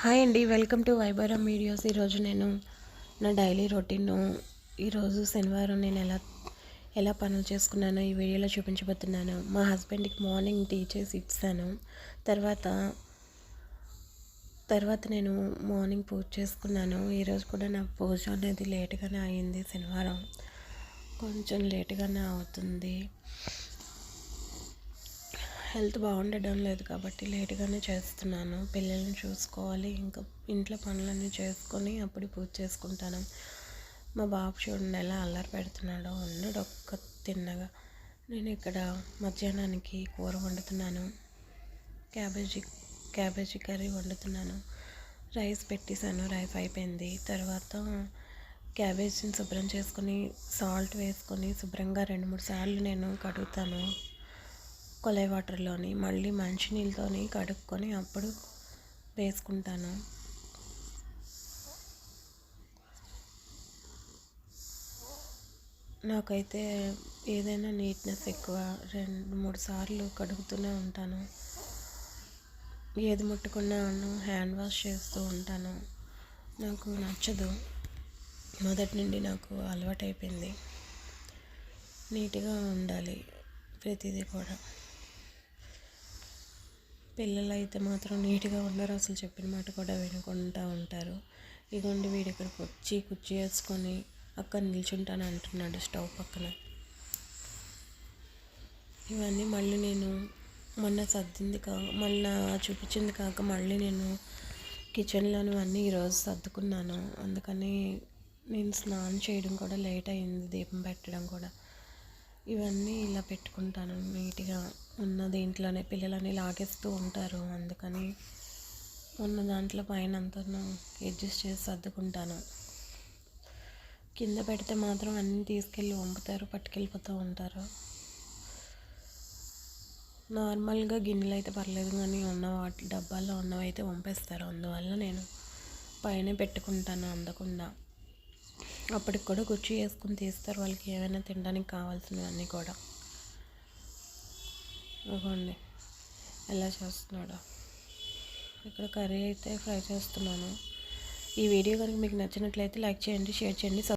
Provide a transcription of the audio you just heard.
Hi అండి, welcome to Vaibhav videos. ఈరోజు నేను నా డైలీ రొటీన్, ఈరోజు శనివారం నేను ఎలా పనులు చేసుకున్నానో ఈ వీడియోలో చూపించబోతున్నాను. మా హస్బెండ్కి మార్నింగ్ టీ చేసి ఇచ్చాను. తర్వాత నేను మార్నింగ్ పూజ చేసుకున్నాను. ఈరోజు కూడా నా పూజ అనేది లేట్గానే అయింది. శనివారం కొంచెం లేట్గానే అవుతుంది. హెల్త్ బాగుండడం లేదు కాబట్టి లేట్గానే చేస్తున్నాను. పిల్లల్ని చూసుకోవాలి, ఇంకా ఇంట్లో పనులన్నీ చేసుకొని అప్పుడు పూజ చేసుకుంటాను. మా బాబు చూడండి ఎలా అల్లరి పెడుతున్నాడో, ఉన్నాడు ఒక్క తిన్నగా. నేను ఇక్కడ మధ్యాహ్నానికి కూర వండుతున్నాను. క్యాబేజీ కర్రీ వండుతున్నాను. రైస్ పెట్టేశాను, రైస్ అయిపోయింది. తర్వాత క్యాబేజీని శుభ్రం చేసుకొని సాల్ట్ వేసుకొని శుభ్రంగా 2-3 సార్లు నేను కడుగుతాను. కొలై వాటర్లోని మళ్ళీ మంచినీళ్ళతోని కడుక్కొని అప్పుడు వేసుకుంటాను. నాకైతే ఏదైనా నీట్నెస్ ఎక్కువ, 2-3 సార్లు కడుగుతూనే ఉంటాను. ఏది ముట్టుకున్నా హ్యాండ్ వాష్ చేస్తూ ఉంటాను. నాకు నచ్చదు, మొదటి నుండి నాకు అలవాటైపోయింది. నీట్గా ఉండాలి ప్రతిదీ కూడా. పిల్లలు అయితే మాత్రం నీట్గా ఉండరు, అసలు చెప్పిన మాట కూడా వినుకుంటూ ఉంటారు. ఇగోండి వీడు ఇక్కడికి వచ్చి కుర్చీ వేసుకొని అక్కడ నిల్చుంటాను అంటున్నాడు స్టవ్ పక్కన. ఇవన్నీ మళ్ళీ నేను మొన్న చూపించింది కాక మళ్ళీ నేను కిచెన్లోని అన్నీ ఈరోజు సర్దుకున్నాను. అందుకని నేను స్నానం చేయడం కూడా లేట్ అయింది, దీపం పెట్టడం కూడా. ఇవన్నీ ఇలా పెట్టుకుంటాను నీట్గా. ఉన్న దీంట్లోనే పిల్లలని లాగేస్తూ ఉంటారు, అందుకని ఉన్న దాంట్లో పైన అంతా అడ్జస్ట్ చేసి సర్దుకుంటాను. కింద పెడితే మాత్రం అన్నీ తీసుకెళ్ళి వంపుతారు, పట్టుకెళ్ళిపోతూ ఉంటారు. నార్మల్గా గిన్నెలు అయితే పర్లేదు, కానీ వాటి డబ్బాల్లో ఉన్నవి అయితే వంపేస్తారు. అందువల్ల నేను పైన పెట్టుకుంటాను అందకుండా. అప్పటికి కూడా కుర్చీ వేసుకుని తీస్తారు, వాళ్ళకి ఏమైనా తినడానికి కావాల్సినవన్నీ కూడా. ఇవ్వండి ఎలా చేస్తున్నాడో. ఇక్కడ కర్రీ అయితే ఫ్రై చేస్తున్నాను. ఈ వీడియో కనుక మీకు నచ్చినట్లయితే లైక్ చేయండి, షేర్ చేయండి.